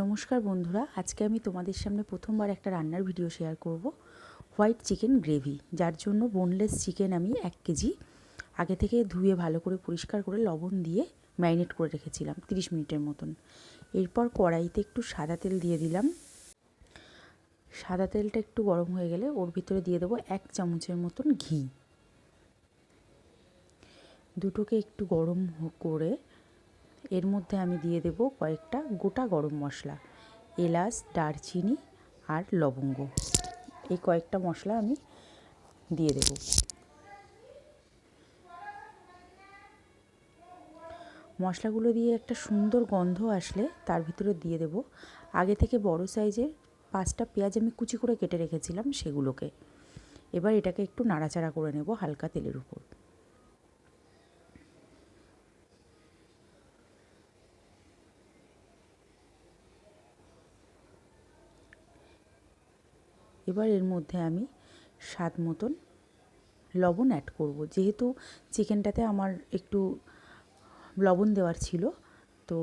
নমস্কার বন্ধুরা, আজকে আমি তোমাদের সামনে প্রথমবার একটা রান্নার ভিডিও শেয়ার করব। হোয়াইট চিকেন গ্রেভি, যার জন্য বোনলেস চিকেন আমি 1 কেজি আগে থেকে ধুয়ে ভালো করে পরিষ্কার করে লবণ দিয়ে ম্যারিনেট করে রেখেছিলাম 30 মিনিটের মতন। এরপর কড়াইতে একটু সাদা তেল দিয়ে দিলাম। সাদা তেলটা একটু গরম হয়ে গেলে ওর ভিতরে দিয়ে দেবো 1 চামচের মতন ঘি। দুটোকে একটু গরম করে এর মধ্যে আমি দিয়ে দেব কয়েকটা গোটা গরম মশলা, এলাচ, দারচিনি আর লবঙ্গ। এই কয়েকটা মশলা আমি দিয়ে দেব। মশলাগুলো দিয়ে একটা সুন্দর গন্ধ আসলে তার ভিতরে দিয়ে দেব আগে থেকে বড় সাইজের 5টা পেঁয়াজ আমি কুচি করে কেটে রেখেছিলাম সেগুলোকে। এবার এটাকে একটু নাড়াচাড়া করে নেব হালকা তেলের উপর। এবার এর মধ্যে আমি স্বাদ মতন লবণ অ্যাড করব, যেহেতু চিকেনটাতে আমার একটু লবণ দেওয়ার ছিল, তো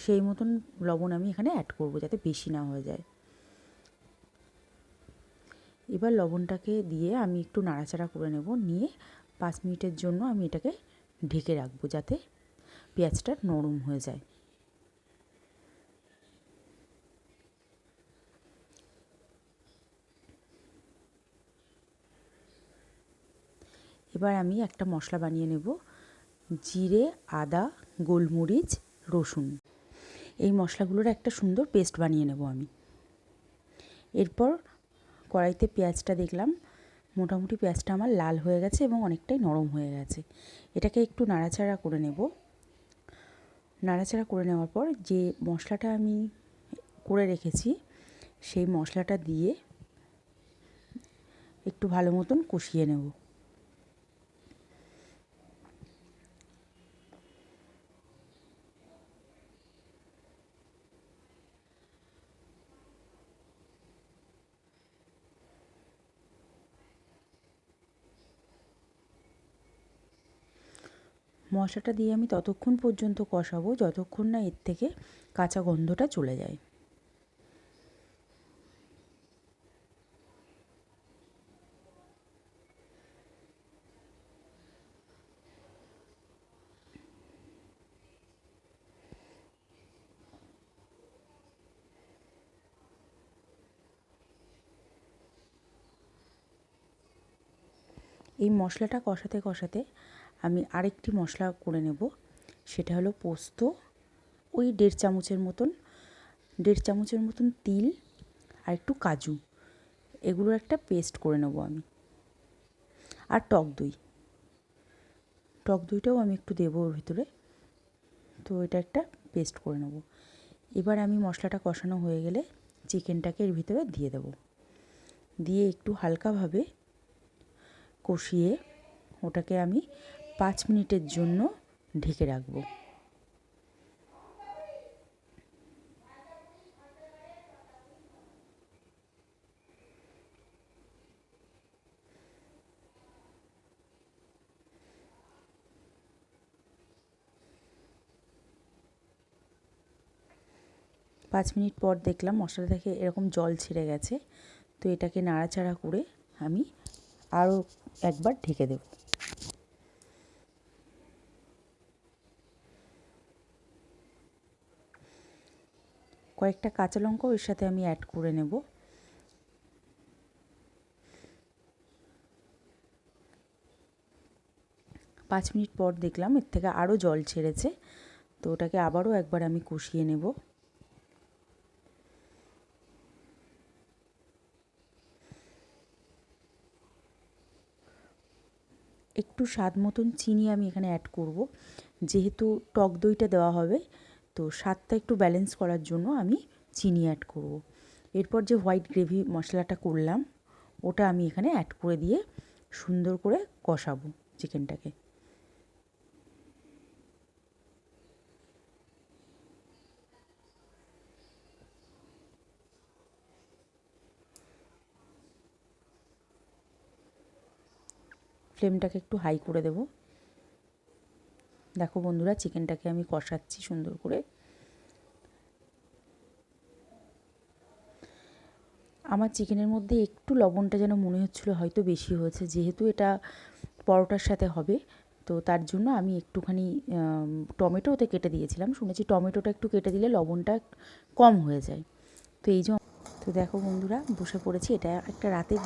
সেই মতন লবণ আমি এখানে অ্যাড করব যাতে বেশি না হয়ে যায়। এবার লবণটাকে দিয়ে আমি একটু নাড়াচাড়া করে নেব, নিয়ে 5 মিনিটের জন্য আমি এটাকে ঢেকে রাখবো যাতে পেঁয়াজটা নরম হয়ে যায়। এবার আমি একটা মশলা বানিয়ে নেব, জিরে, আদা, গোলমরিচ, রসুন। এই মশলাগুলোর একটা সুন্দর পেস্ট বানিয়ে নেব আমি। এরপর কড়াইতে পেঁয়াজটা দেখলাম মোটামুটি পেঁয়াজটা আমার লাল হয়ে গেছে এবং অনেকটাই নরম হয়ে গেছে। এটাকে একটু নাড়াচাড়া করে নেব। নাড়াচাড়া করে নেওয়ার পর যে মশলাটা আমি করে রেখেছি সেই মশলাটা দিয়ে একটু ভালো মতন কষিয়ে নেব। মশলাটা দিয়ে আমি ততক্ষণ পর্যন্ত কষাবো যতক্ষণ না এর থেকে কাঁচা গন্ধটা চলে যায়। এই মশলাটা কষাতে কষাতে আমি আরেকটি মশলা করে নেব, সেটা হলো পোস্ত। ওই 1.5 চামচের মতন তিল আর একটু কাজু, এগুলোর একটা পেস্ট করে নেব আমি। আর টক দইটাও আমি একটু দেবো ওর ভিতরে। তো এটা একটা পেস্ট করে নেব। এবার আমি মশলাটা কষানো হয়ে গেলে চিকেনটাকে এর ভিতরে দিয়ে দেব, দিয়ে একটু হালকাভাবে কষিয়ে ওটাকে আমি 5 মিনিটের জন্য ঢেকে রাখবো। পাঁচ মিনিট পর দেখলাম মশলা থেকে এরকম জল ছেড়ে গেছে, তো এটাকে নাড়াচাড়া করে আমি আরও একবার ঢেকে দেব। কয়েকটা কাঁচা লঙ্কাও এর সাথে আমি অ্যাড করে নেব। পাঁচ মিনিট পর দেখলাম এর থেকে আরও জল ছেড়েছে, তো ওটাকে আবারও একবার আমি কষিয়ে নেব। একটু স্বাদ মতন চিনি আমি এখানে অ্যাড করব, যেহেতু টক দইটা দেওয়া হবে, তো স্বাদটা একটু ব্যালেন্স করার জন্য আমি চিনি অ্যাড করব। এরপর যে হোয়াইট গ্রেভি মশলাটা করলাম ওটা আমি এখানে অ্যাড করে দিয়ে সুন্দর করে কষাবো চিকেনটাকে। ফ্লেমটাকে একটু হাই করে দেব। দেখো বন্ধুরা, চিকেনটাকে আমি কষাচ্ছি সুন্দর করে। আমার চিকেনের মধ্যে একটু লবণটা যেন মনে হচ্ছিলো হয়তো বেশি হয়েছে, যেহেতু এটা পরোটার সাথে হবে, তো তার জন্য আমি একটুখানি টমেটো ওতে কেটে দিয়েছিলাম। শুনেছি টমেটোটা একটু কেটে দিলে লবণটা কম হয়ে যায়। তো এই যে, তো দেখো বন্ধুরা, বসে পড়েছি। এটা একটা রাতের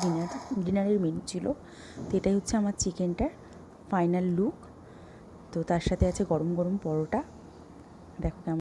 ডিনারের মেনু ছিল। তো এটাই হচ্ছে আমার চিকেনটার ফাইনাল লুক। তো তার সাথে আছে গরম গরম পরোটা। দেখো কেমন